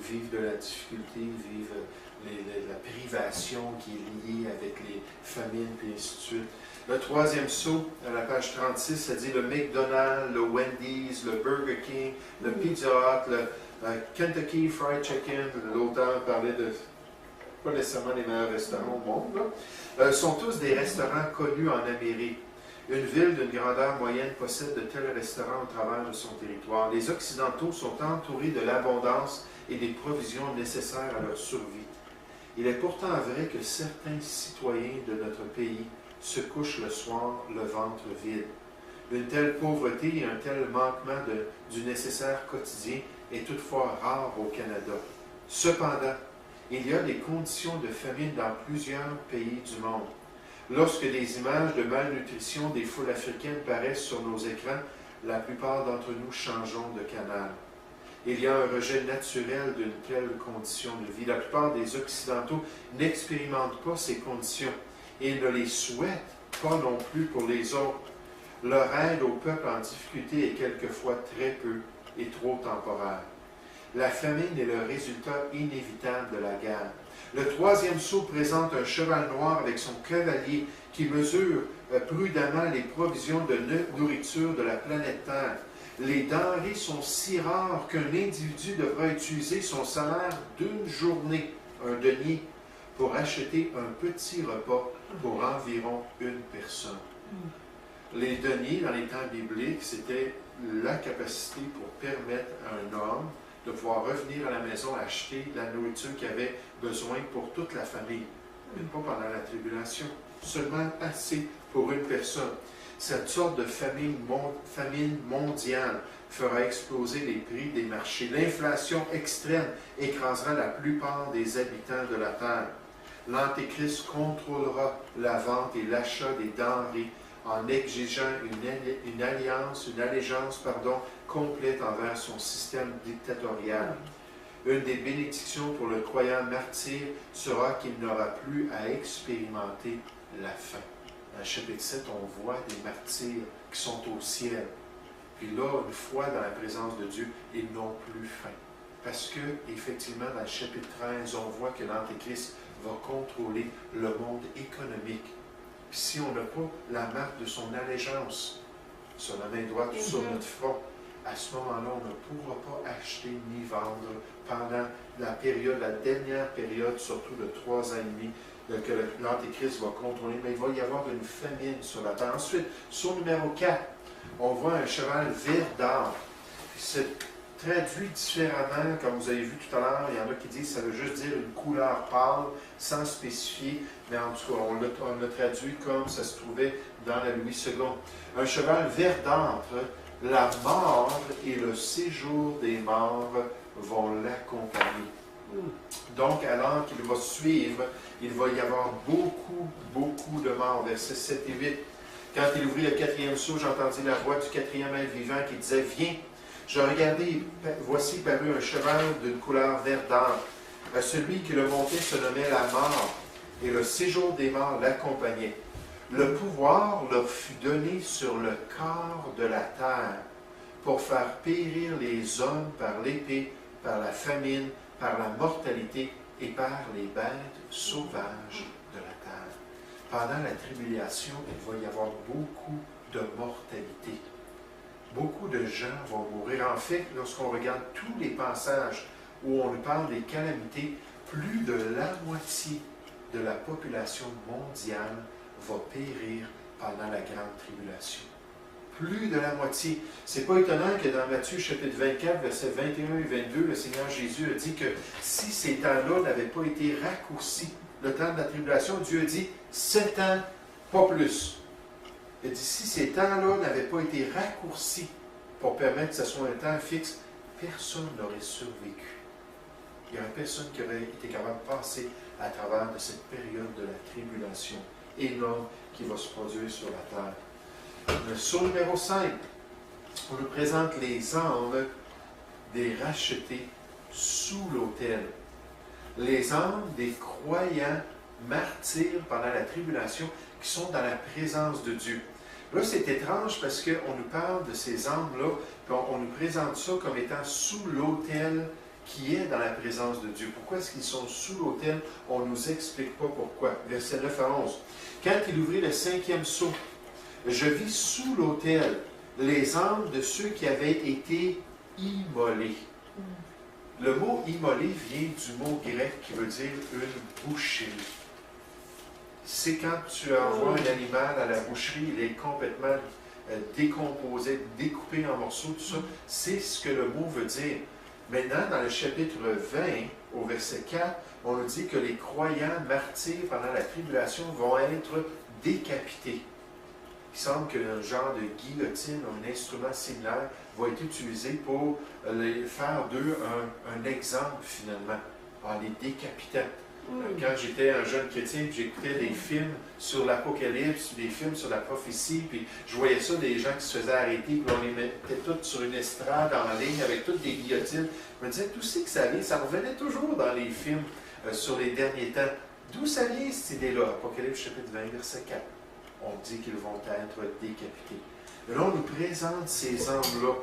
vivent de la difficulté, vivent la privation qui est liée avec les famines, puis ainsi de suite. Le troisième sceau, à la page 36, ça dit le McDonald's, le Wendy's, le Burger King, le Pizza Hut, le Kentucky Fried Chicken. L'auteur parlait de pas nécessairement les meilleurs restaurants au monde, là. Sont tous des restaurants connus en Amérique. Une ville d'une grandeur moyenne possède de tels restaurants au travers de son territoire. Les Occidentaux sont entourés de l'abondance et des provisions nécessaires à leur survie. Il est pourtant vrai que certains citoyens de notre pays se couchent le soir le ventre vide. Une telle pauvreté et un tel manquement du nécessaire quotidien est toutefois rare au Canada. Cependant, il y a des conditions de famine dans plusieurs pays du monde. Lorsque des images de malnutrition des foules africaines paraissent sur nos écrans, la plupart d'entre nous changeons de canal. Il y a un rejet naturel d'une telle condition de vie. La plupart des Occidentaux n'expérimentent pas ces conditions et ne les souhaitent pas non plus pour les autres. Leur aide au peuple en difficulté est quelquefois très peu et trop temporaire. La famine est le résultat inévitable de la guerre. Le troisième sceau présente un cheval noir avec son cavalier qui mesure prudemment les provisions de nourriture de la planète Terre. Les denrées sont si rares qu'un individu devra utiliser son salaire d'une journée, un denier, pour acheter un petit repas pour environ une personne. Les deniers, dans les temps bibliques, c'était la capacité pour permettre à un homme de pouvoir revenir à la maison acheter la nourriture qu'il avait besoin pour toute la famille, mais pas pendant la tribulation, seulement assez pour une personne. Cette sorte de famine mondiale fera exploser les prix des marchés. L'inflation extrême écrasera la plupart des habitants de la terre. L'Antéchrist contrôlera la vente et l'achat des denrées en exigeant une allégeance complète envers son système dictatorial. Une des bénédictions pour le croyant martyr sera qu'il n'aura plus à expérimenter la faim. Dans le chapitre 7, on voit des martyrs qui sont au ciel. Puis là, une fois dans la présence de Dieu, ils n'ont plus faim. Parce que, effectivement, dans le chapitre 13, on voit que l'Antéchrist va contrôler le monde économique. Puis si on n'a pas la marque de son allégeance sur la main droite ou sur notre front, à ce moment-là, on ne pourra pas acheter ni vendre pendant la dernière période, surtout de 3 ans et demi, que l'Antéchrist va contrôler. Mais il va y avoir une famine sur la terre. Ensuite, sur numéro 4, on voit un cheval vert d'or. C'est traduit différemment, comme vous avez vu tout à l'heure. Il y en a qui disent que ça veut juste dire une couleur pâle, sans spécifier. Mais en tout cas, on l'a traduit comme ça se trouvait dans la Louis II. Un cheval verdâtre, la mort et le séjour des morts vont l'accompagner. Donc, alors qu'il va suivre, il va y avoir beaucoup de morts. Versets 7 et 8. Quand il ouvrit le 4e sceau, j'entendis la voix du 4e être vivant qui disait « Viens ». Je regardai, voici parut un cheval d'une couleur verdâtre. Celui qui le montait se nommait la mort, et le séjour des morts l'accompagnait. Le pouvoir leur fut donné sur le corps de la terre, pour faire périr les hommes par l'épée, par la famine, par la mortalité et par les bêtes sauvages de la terre. Pendant la tribulation, il va y avoir beaucoup de mortalité. Beaucoup de gens vont mourir. En fait, lorsqu'on regarde tous les passages où on nous parle des calamités, plus de la moitié de la population mondiale va périr pendant la grande tribulation. Plus de la moitié. C'est pas étonnant que dans Matthieu chapitre 24, versets 21 et 22, le Seigneur Jésus a dit que si ces temps-là n'avaient pas été raccourcis, le temps de la tribulation, Dieu a dit 7 ans, pas plus. Il dit si ces temps-là n'avaient pas été raccourcis pour permettre que ce soit un temps fixe, personne n'aurait survécu. Il n'y aurait personne qui aurait été capable de passer à travers de cette période de la tribulation énorme qui va se produire sur la terre. Le sceau numéro 5, on nous présente les âmes des rachetés sous l'autel. Les âmes des croyants martyrs pendant la tribulation qui sont dans la présence de Dieu. Là, c'est étrange parce qu'on nous parle de ces âmes-là, puis on nous présente ça comme étant sous l'autel qui est dans la présence de Dieu. Pourquoi est-ce qu'ils sont sous l'autel? On ne nous explique pas pourquoi. Versets 9 à 11. Quand il ouvrit le 5e sceau, je vis sous l'autel les âmes de ceux qui avaient été immolés. Le mot immolé vient du mot grec qui veut dire une boucherie. C'est quand tu envoies un animal à la boucherie, il est complètement décomposé, découpé en morceaux, tout ça. C'est ce que le mot veut dire. Maintenant, dans le chapitre 20, au verset 4, on nous dit que les croyants martyrs pendant la tribulation vont être décapités. Il semble qu'un genre de guillotine ou un instrument similaire va être utilisé pour faire d'eux un exemple finalement, en les décapitant. Quand j'étais un jeune chrétien, j'écoutais des films sur l'Apocalypse, des films sur la prophétie, puis je voyais ça, des gens qui se faisaient arrêter, puis on les mettait tous sur une estrade en ligne avec toutes des guillotines. Je me disais, d'où c'est que ça vient? Ça revenait toujours dans les films sur les derniers temps. D'où ça vient cette idée-là? Apocalypse chapitre 20, verset 4. On dit qu'ils vont être décapités. Mais là, on nous présente ces hommes-là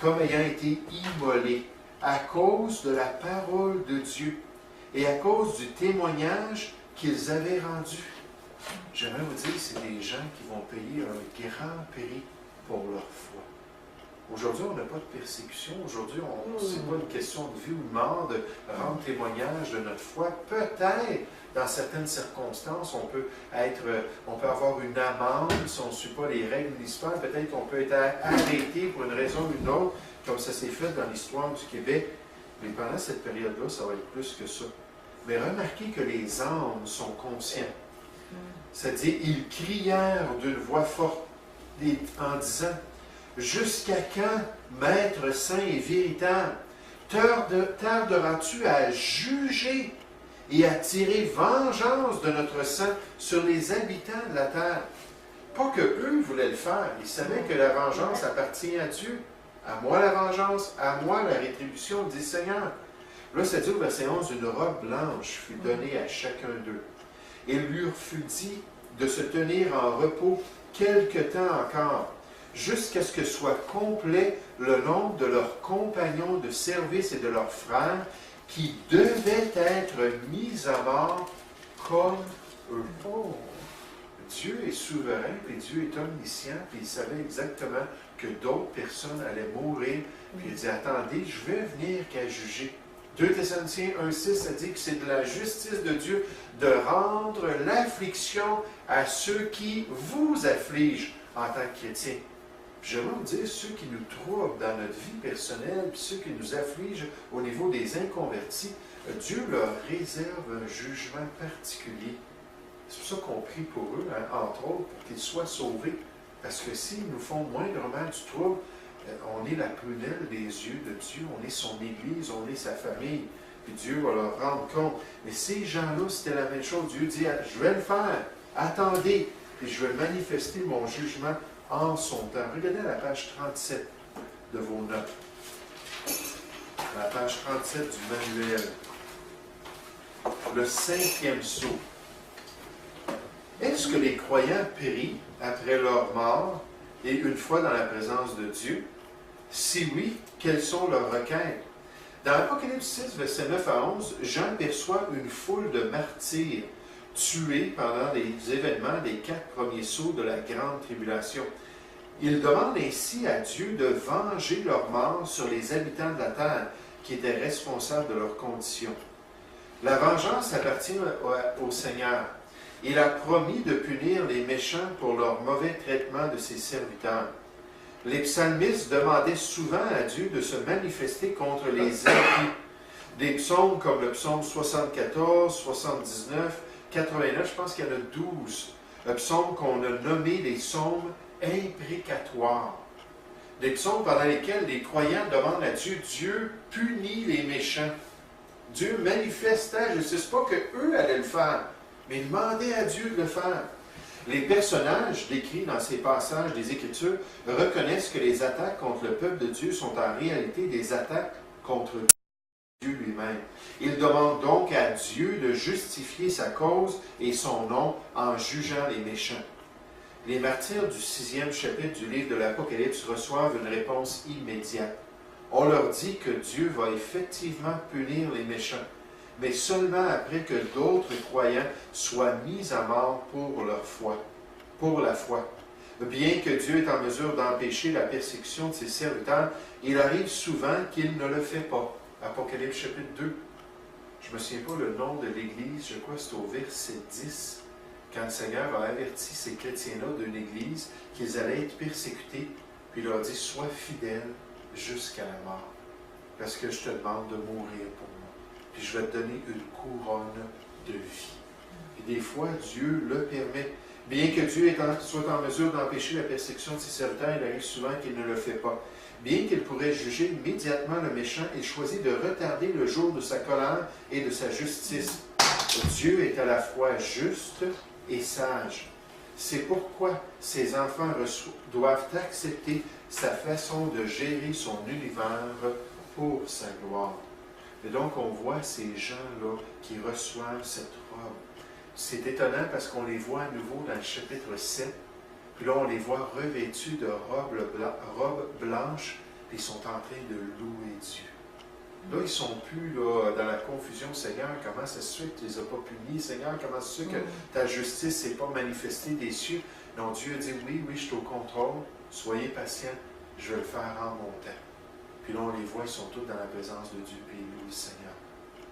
comme ayant été immolés à cause de la parole de Dieu et à cause du témoignage qu'ils avaient rendu. J'aimerais vous dire, c'est des gens qui vont payer un grand prix pour leur foi. Aujourd'hui, on n'a pas de persécution. Aujourd'hui, ce n'est pas une question de vie ou de mort, de rendre témoignage de notre foi. Peut-être, dans certaines circonstances, on peut avoir une amende si on ne suit pas les règles municipales. Peut-être qu'on peut être arrêté pour une raison ou une autre, comme ça s'est fait dans l'histoire du Québec. Mais pendant cette période-là, ça va être plus que ça. Mais remarquez que les âmes sont conscients. C'est-à-dire, ils crièrent d'une voix forte en disant « Jusqu'à quand, Maître saint et véritable, tarderas-tu à juger et à tirer vengeance de notre sang sur les habitants de la terre? » Pas qu'eux voulaient le faire. Ils savaient que la vengeance appartient à Dieu. À moi la vengeance, à moi la rétribution, dit Seigneur. Là, ça dit au verset 11, une robe blanche fut donnée à chacun d'eux. Il lui fut dit de se tenir en repos quelque temps encore, jusqu'à ce que soit complet le nombre de leurs compagnons de service et de leurs frères qui devaient être mis à mort comme eux. Oh. Dieu est souverain, puis Dieu est omniscient, puis il savait exactement que d'autres personnes allaient mourir. Puis il dit, attendez, je vais venir qu'à juger. 2 Thessaloniciens 1,6, ça dit que c'est de la justice de Dieu de rendre l'affliction à ceux qui vous affligent en tant que chrétiens. J'aimerais vous dire, ceux qui nous troublent dans notre vie personnelle, puis ceux qui nous affligent au niveau des inconvertis, Dieu leur réserve un jugement particulier. C'est pour ça qu'on prie pour eux, hein, entre autres, pour qu'ils soient sauvés. Parce que s'ils nous font moindrement du trouble, on est la prunelle des yeux de Dieu, on est son Église, on est sa famille, puis Dieu va leur rendre compte. Mais ces gens-là, c'était la même chose. Dieu dit, je vais le faire, attendez, et je vais manifester mon jugement en son temps. Regardez la page 37 de vos notes. La page 37 du manuel. Le 5e sceau. Est-ce que les croyants périssent après leur mort et une fois dans la présence de Dieu? Si oui, quelles sont leurs requêtes? Dans Apocalypse 6, versets 9 à 11, Jean perçoit une foule de martyrs tués pendant les événements des 4 premiers sceaux de la grande tribulation. Il demande ainsi à Dieu de venger leur mort sur les habitants de la terre qui étaient responsables de leurs conditions. La vengeance appartient au Seigneur. Il a promis de punir les méchants pour leur mauvais traitement de ses serviteurs. Les psalmistes demandaient souvent à Dieu de se manifester contre les impies. Des psaumes comme le psaume 74, 79, 89, je pense qu'il y en a 12 psaumes qu'on a nommés des psaumes imprécatoires. Des psaumes pendant lesquels les croyants demandent à Dieu, Dieu punit les méchants. Dieu manifestait, je ne sais pas qu'eux allaient le faire, mais demandez à Dieu de le faire. Les personnages décrits dans ces passages des Écritures reconnaissent que les attaques contre le peuple de Dieu sont en réalité des attaques contre Dieu lui-même. Ils demandent donc à Dieu de justifier sa cause et son nom en jugeant les méchants. Les martyrs du 6e chapitre du livre de l'Apocalypse reçoivent une réponse immédiate. On leur dit que Dieu va effectivement punir les méchants, mais seulement après que d'autres croyants soient mis à mort pour leur foi, pour la foi. Bien que Dieu est en mesure d'empêcher la persécution de ses serviteurs, il arrive souvent qu'il ne le fait pas. Apocalypse chapitre 2. Je ne me souviens pas le nom de l'Église, je crois que c'est au verset 10, quand le Seigneur a averti ces chrétiens-là d'une Église qu'ils allaient être persécutés, puis il leur dit « Sois fidèles jusqu'à la mort ». parce que je te demande de mourir pour moi. Puis je vais te donner une couronne de vie. Et des fois, Dieu le permet. Bien que Dieu soit en mesure d'empêcher la persécution de ses serviteurs, il arrive souvent qu'il ne le fait pas. Bien qu'il pourrait juger immédiatement le méchant, il choisit de retarder le jour de sa colère et de sa justice. Dieu est à la fois juste et sage. C'est pourquoi ses enfants doivent accepter sa façon de gérer son univers pour sa gloire. Et donc, on voit ces gens-là qui reçoivent cette robe. C'est étonnant parce qu'on les voit à nouveau dans le chapitre 7. Puis là, on les voit revêtus de robes blanches, puis ils sont en train de louer Dieu. Là, ils ne sont plus là, dans la confusion. Seigneur, comment ça se fait que tu ne les as pas punis? Seigneur, comment ça se fait que ta justice n'est pas manifestée des cieux? Non, Dieu a dit, oui, je suis au contrôle. Soyez patients, je vais le faire en mon temps. Puis là, on les voit, ils sont tous dans la présence de Dieu, puis ils louent le Seigneur.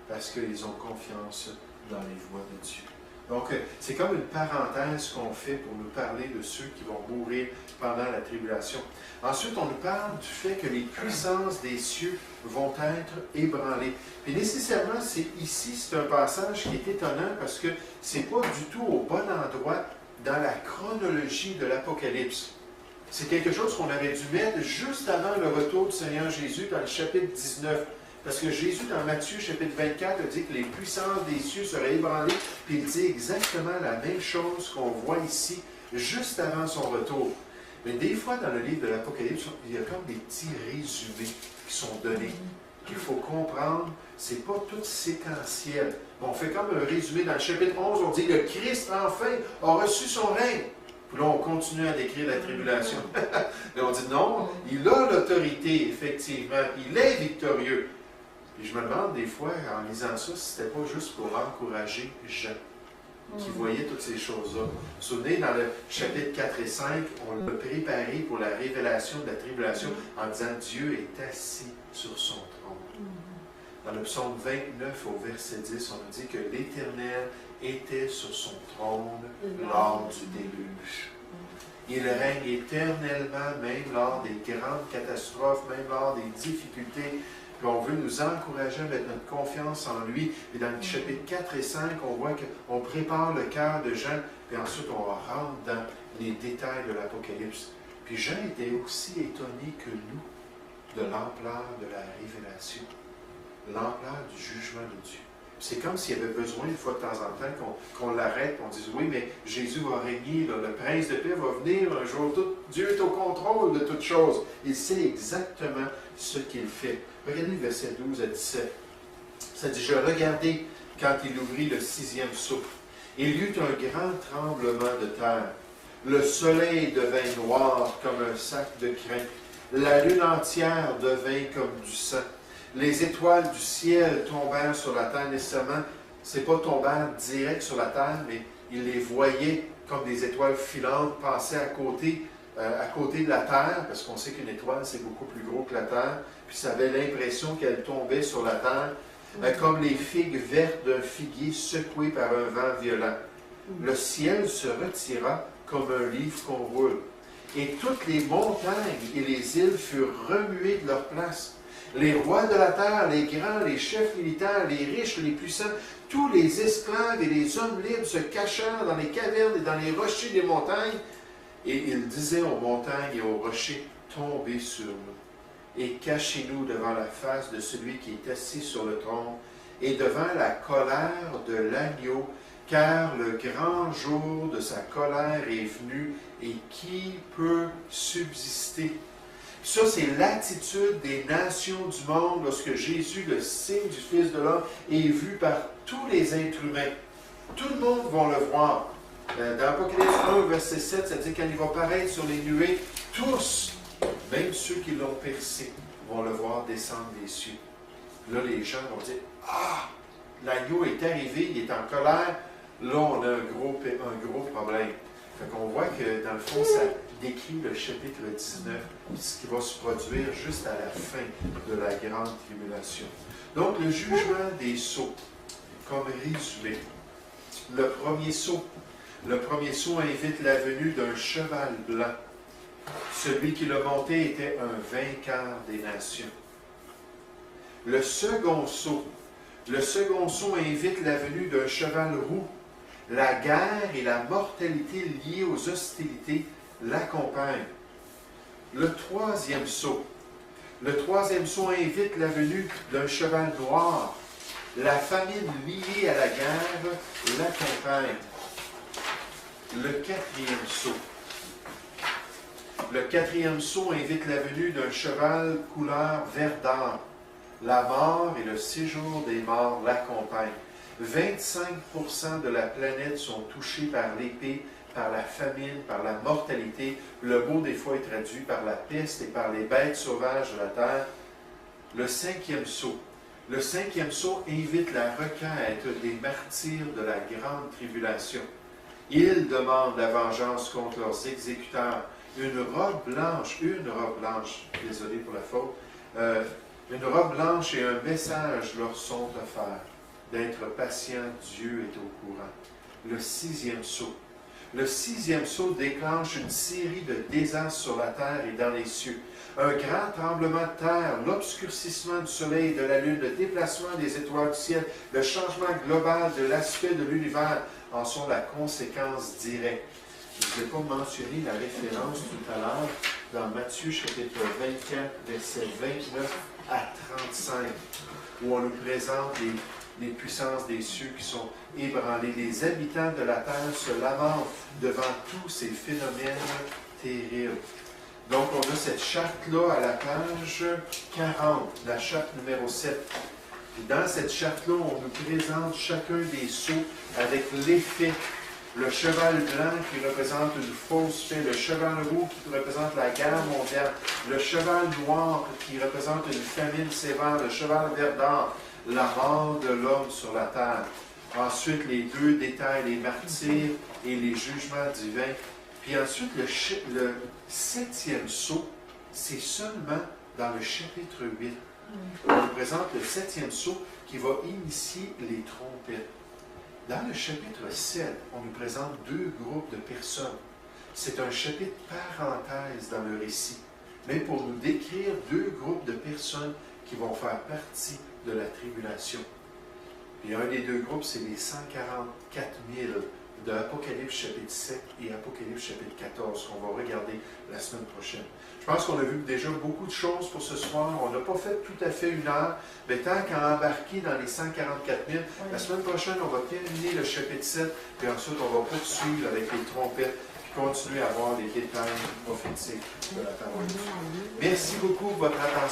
Parce qu'ils ont confiance dans les voies de Dieu. Donc, c'est comme une parenthèse qu'on fait pour nous parler de ceux qui vont mourir pendant la tribulation. Ensuite, on nous parle du fait que les puissances des cieux vont être ébranlées. Et nécessairement, c'est un passage qui est étonnant parce que ce n'est pas du tout au bon endroit dans la chronologie de l'Apocalypse. C'est quelque chose qu'on aurait dû mettre juste avant le retour du Seigneur Jésus dans le chapitre 19. Parce que Jésus, dans Matthieu, chapitre 24, a dit que les puissances des cieux seraient ébranlées, puis il dit exactement la même chose qu'on voit ici, juste avant son retour. Mais des fois, dans le livre de l'Apocalypse, il y a comme des petits résumés qui sont donnés, qu'il faut comprendre. Ce n'est pas tout séquentiel. On fait comme un résumé dans le chapitre 11, on dit « Le Christ, enfin, a reçu son règne ». Puis là, on continue à décrire la tribulation. Là, on dit « Non, il a l'autorité, effectivement, il est victorieux ». Et je me demande des fois, en lisant ça, si ce n'était pas juste pour encourager Jean, qui voyait toutes ces choses-là. Vous vous souvenez, dans le chapitre 4 et 5, on l'a préparé pour la révélation de la tribulation en disant « Dieu est assis sur son trône ». Dans le psaume 29 au verset 10, on nous dit que l'Éternel était sur son trône lors du déluge. Il règne éternellement, même lors des grandes catastrophes, même lors des difficultés. Puis on veut nous encourager à mettre notre confiance en lui. Et dans le chapitre 4 et 5, on voit qu'on prépare le cœur de Jean, puis ensuite on rentre dans les détails de l'Apocalypse. Puis Jean était aussi étonné que nous de l'ampleur de la révélation, l'ampleur du jugement de Dieu. C'est comme s'il y avait besoin, une fois de temps en temps, qu'on l'arrête, qu'on dise, oui, mais Jésus va régner, là, le prince de paix va venir un jour, Dieu est au contrôle de toutes choses. Il sait exactement ce qu'il fait. Regardez le verset 12 à 17. Ça dit, « Je regardai quand il ouvrit le 6e souffle. Il y eut un grand tremblement de terre. Le soleil devint noir comme un sac de crin. La lune entière devint comme du sang. Les étoiles du ciel tombèrent sur la terre. Nécessairement, ce n'est pas tombèrent direct sur la terre, mais il les voyait comme des étoiles filantes passer à côté de la terre, parce qu'on sait qu'une étoile, c'est beaucoup plus gros que la terre. Puis ça avait l'impression qu'elle tombait sur la terre, comme les figues vertes d'un figuier secoué par un vent violent. Le ciel se retira comme un livre qu'on roule. Et toutes les montagnes et les îles furent remuées de leur place. Les rois de la terre, les grands, les chefs militaires, les riches, les puissants, tous les esclaves et les hommes libres se cachèrent dans les cavernes et dans les rochers des montagnes. Et ils disaient aux montagnes et aux rochers, tombez sur nous et cachez-nous devant la face de celui qui est assis sur le trône et devant la colère de l'agneau, car le grand jour de sa colère est venu et qui peut subsister? Ça, c'est l'attitude des nations du monde lorsque Jésus, le signe du Fils de l'homme, est vu par tous les êtres humains. Tout le monde va le voir. Dans Apocalypse 1, verset 7, ça dit quand il va paraître sur les nuées, tous, même ceux qui l'ont percé, vont le voir descendre des cieux. Là, les gens vont dire, « Ah, l'agneau est arrivé, il est en colère. » Là, on a un gros problème. Fait qu'on voit que, dans le fond, ça décrit le chapitre 19, ce qui va se produire juste à la fin de la grande tribulation. Donc, le jugement des sceaux, comme résumé. Le premier sceau invite la venue d'un cheval blanc. Celui qui l'a monté était un vainqueur des nations. Le second saut. Le second saut invite la venue d'un cheval roux. La guerre et la mortalité liées aux hostilités l'accompagnent. Le troisième saut. Le troisième saut invite la venue d'un cheval noir. La famine liée à la guerre l'accompagne. Le quatrième saut. Le quatrième saut invite la venue d'un cheval couleur verdâtre. La mort et le séjour des morts l'accompagnent. 25% de la planète sont touchés par l'épée, par la famine, par la mortalité. Le mot des fois est traduit par la peste et par les bêtes sauvages de la terre. Le cinquième saut. Le cinquième saut invite la requête des martyrs de la grande tribulation. Ils demandent la vengeance contre leurs exécuteurs. Une robe blanche, désolé pour la faute, une robe blanche et un message leur sont offerts. D'être patient, Dieu est au courant. Le sixième saut. Le sixième saut déclenche une série de désastres sur la terre et dans les cieux. Un grand tremblement de terre, l'obscurcissement du soleil et de la lune, le déplacement des étoiles du ciel, le changement global de l'aspect de l'univers en sont la conséquence directe. Je ne vous ai pas mentionné la référence tout à l'heure dans Matthieu chapitre 24, versets 29 à 35, où on nous présente les puissances des cieux qui sont ébranlées. Les habitants de la terre se lamentent devant tous ces phénomènes terribles. Donc, on a cette charte-là à la page 40, la charte numéro 7. Puis dans cette charte-là, on nous présente chacun des sauts avec l'effet. Le cheval blanc qui représente une fausse paix, le cheval roux qui représente la guerre mondiale, le cheval noir qui représente une famine sévère, le cheval verdâtre, la mort de l'homme sur la terre. Ensuite, les deux détails, les martyrs et les jugements divins. Puis ensuite, le septième saut, c'est seulement dans le chapitre 8. On nous présente le septième saut qui va initier les trompettes. Dans le chapitre 7, on nous présente deux groupes de personnes. C'est un chapitre parenthèse dans le récit, mais pour nous décrire deux groupes de personnes qui vont faire partie de la tribulation. Et un des deux groupes, c'est les 144 000 de Apocalypse chapitre 7 et Apocalypse chapitre 14 qu'on va regarder la semaine prochaine. Je pense qu'on a vu déjà beaucoup de choses pour ce soir. On n'a pas fait tout à fait une heure, mais tant qu'à embarquer dans les 144 000, la semaine prochaine, on va terminer le chapitre 7, puis ensuite, on va poursuivre avec les trompettes, puis continuer à voir les détails prophétiques de la parole. Merci beaucoup de votre attention.